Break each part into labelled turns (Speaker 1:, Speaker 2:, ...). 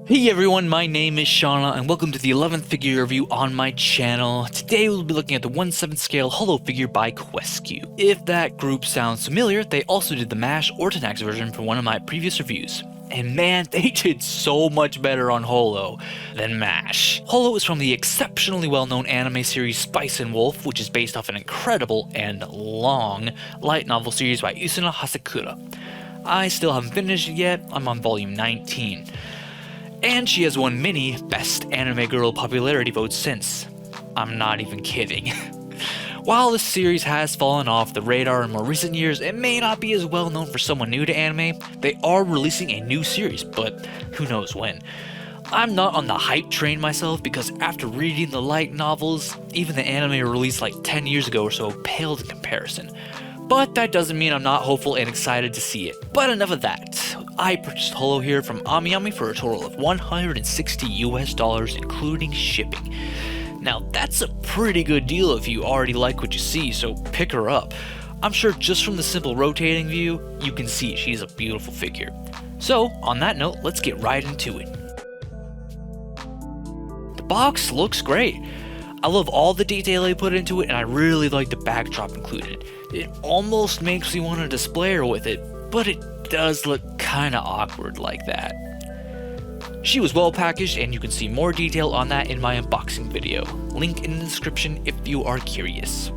Speaker 1: Hey everyone, my name is Shauna and welcome to the 11th figure review on my channel. Today we'll be looking at the 1/7 scale Holo figure by QuesQ. If that group sounds familiar, they also did the MASH or Tenax version for one of my previous reviews. And man, they did so much better on Holo than MASH. Holo is from the exceptionally well-known anime series Spice and Wolf, which is based off an incredible and long light novel series by Usuna Hasakura. I still haven't finished it yet, I'm on volume 19. And she has won many Best Anime Girl popularity votes since. I'm not even kidding. While this series has fallen off the radar in more recent years, it may not be as well known for someone new to anime. They are releasing a new series, but who knows when. I'm not on the hype train myself because after reading the light novels, even the anime released like 10 years ago or so paled in comparison. But that doesn't mean I'm not hopeful and excited to see it. But enough of that. I purchased Holo here from AmiAmi for a total of $160 including shipping. Now that's a pretty good deal if you already like what you see, so pick her up. I'm sure just from the simple rotating view, you can see she's a beautiful figure. So on that note, let's get right into it. The box looks great. I love all the detail they put into it and I really like the backdrop included. It almost makes me want to display her with it, but it does look kinda awkward like that. She was well packaged and you can see more detail on that in my unboxing video. Link in the description if you are curious.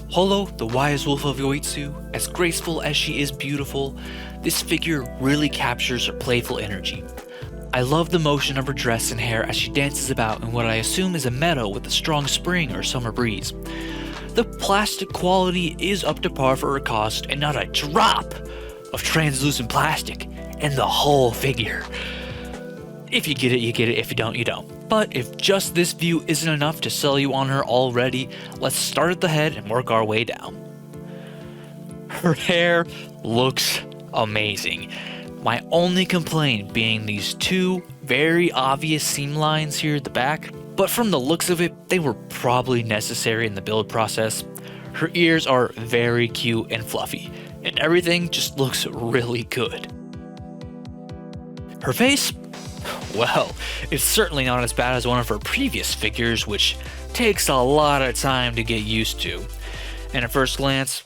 Speaker 1: Holo, the wise wolf of Yoitsu, as graceful as she is beautiful, this figure really captures her playful energy. I love the motion of her dress and hair as she dances about in what I assume is a meadow with a strong spring or summer breeze. The plastic quality is up to par for her cost and not a drop of translucent plastic in the whole figure. If you get it, you get it. If you don't, you don't. But if just this view isn't enough to sell you on her already, let's start at the head and work our way down. Her hair looks amazing. My only complaint being these two very obvious seam lines here at the back, but from the looks of it, they were probably necessary in the build process. Her ears are very cute and fluffy, and everything just looks really good. Her face? Well, it's certainly not as bad as one of her previous figures, which takes a lot of time to get used to. And at first glance,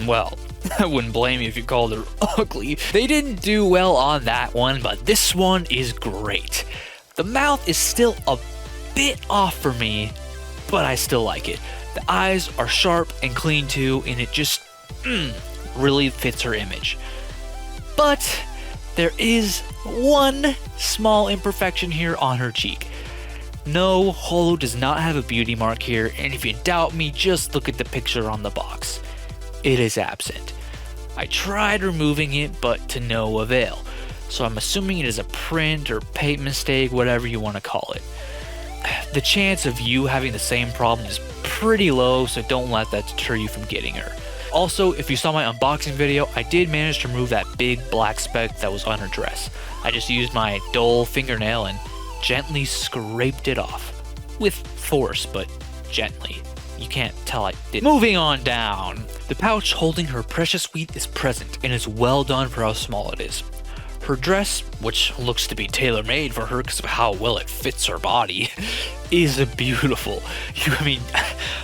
Speaker 1: well, I wouldn't blame you if you called her ugly. They didn't do well on that one, but this one is great. The mouth is still a bit off for me, but I still like it. The eyes are sharp and clean too, and it just really fits her image. But there is one small imperfection here on her cheek. No, Holo does not have a beauty mark here, and if you doubt me, just look at the picture on the box. It is absent. I tried removing it, but to no avail. So I'm assuming it is a print or paint mistake, whatever you want to call it. The chance of you having the same problem is pretty low, so don't let that deter you from getting her. Also, if you saw my unboxing video, I did manage to remove that big black speck that was on her dress. I just used my dull fingernail and gently scraped it off. With force, but gently. You can't tell I did. Moving on down. The pouch holding her precious wheat is present and is well done for how small it is. Her dress, which looks to be tailor-made for her because of how well it fits her body, is beautiful.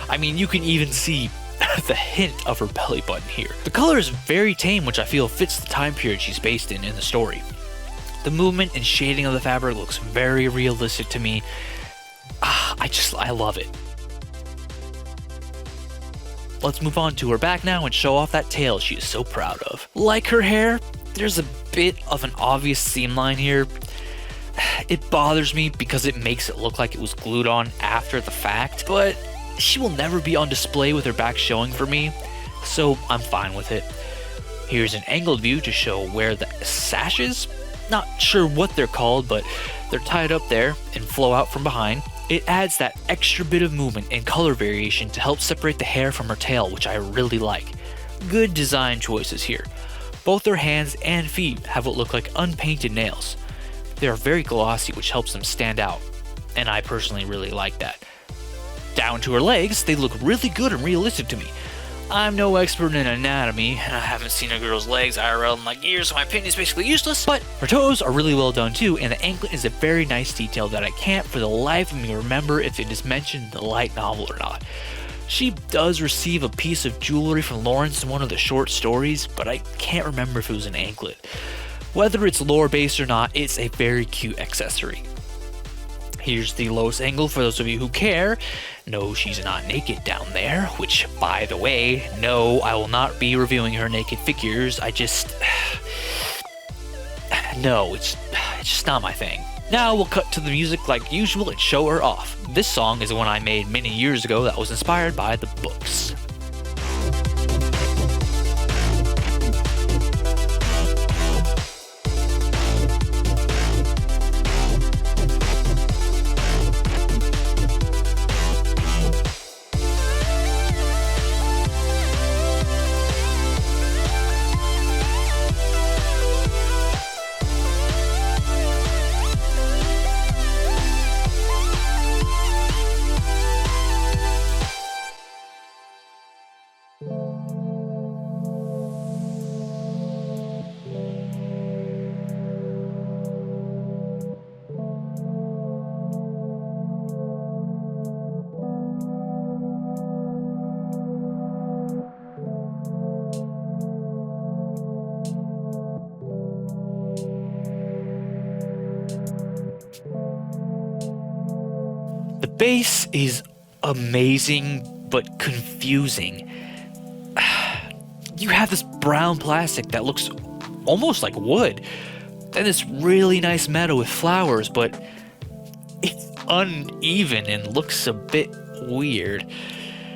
Speaker 1: I mean, you can even see the hint of her belly button here. The color is very tame, which I feel fits the time period she's based in the story. The movement and shading of the fabric looks very realistic to me. I love it. Let's move on to her back now and show off that tail she is so proud of. Like her hair, there's a bit of an obvious seam line here. It bothers me because it makes it look like it was glued on after the fact, but she will never be on display with her back showing for me, so I'm fine with it. Here's an angled view to show where the sashes, not sure what they're called, but they're tied up there and flow out from behind. It adds that extra bit of movement and color variation to help separate the hair from her tail, which I really like. Good design choices here. Both her hands and feet have what look like unpainted nails. They are very glossy, which helps them stand out, and I personally really like that. Down to her legs, they look really good and realistic to me. I'm no expert in anatomy, and I haven't seen a girl's legs IRL in like years, so my opinion is basically useless, but her toes are really well done too, and the anklet is a very nice detail that I can't for the life of me remember if it is mentioned in the light novel or not. She does receive a piece of jewelry from Lawrence in one of the short stories, but I can't remember if it was an anklet. Whether it's lore based or not, it's a very cute accessory. Here's the lowest angle for those of you who care. No, she's not naked down there, which, by the way, no, I will not be reviewing her naked figures. No, it's just not my thing. Now we'll cut to the music like usual and show her off. This song is one I made many years ago that was inspired by the books. The base is amazing, but confusing. You have this brown plastic that looks almost like wood, then this really nice metal with flowers, but it's uneven and looks a bit weird.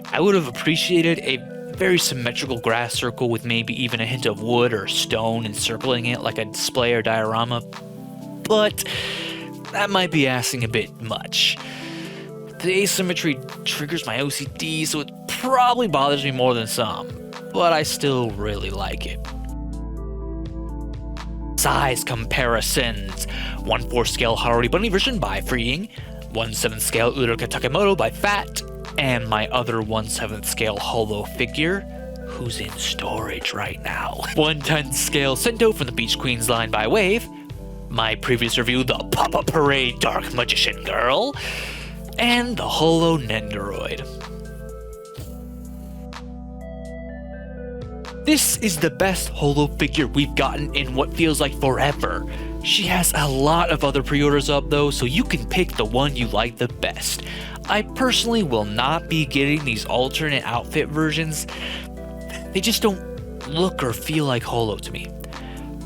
Speaker 1: I would have appreciated a very symmetrical grass circle with maybe even a hint of wood or stone encircling it like a display or diorama, but that might be asking a bit much. The asymmetry triggers my OCD, so it probably bothers me more than some, but I still really like it. Size comparisons. 1/4 scale Harari Bunny version by Freeing, 1/7 scale Uruka Takemoto by Fat, and my other 1/7 scale Holo figure, who's in storage right now. 1/10 scale Sento from the Beach Queens line by Wave, my previous review, the Papa Parade Dark Magician Girl, and the Holo Nendoroid. This is the best Holo figure we've gotten in what feels like forever. She has a lot of other pre-orders up though, so you can pick the one you like the best. I personally will not be getting these alternate outfit versions. They just don't look or feel like Holo to me.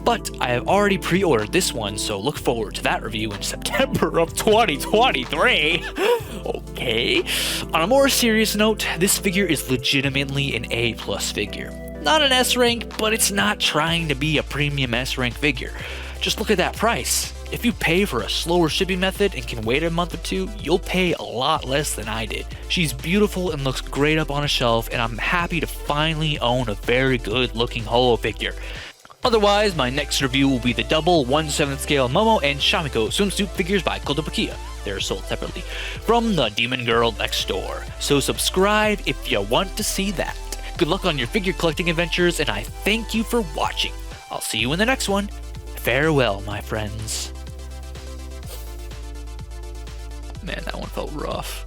Speaker 1: But I have already pre-ordered this one, so look forward to that review in September of 2023. Okay. On a more serious note, this figure is legitimately an A+ figure. Not an S rank, but it's not trying to be a premium S rank figure. Just look at that price. If you pay for a slower shipping method and can wait a month or two, you'll pay a lot less than I did. She's beautiful and looks great up on a shelf, and I'm happy to finally own a very good looking Holo figure. Otherwise, my next review will be the double 1/7 scale Momo and Shamiko swimsuit figures by Kotobukiya. They're sold separately from the Demon Girl next door. So subscribe if you want to see that. Good luck on your figure collecting adventures, and I thank you for watching. I'll see you in the next one. Farewell, my friends. Man, that one felt rough.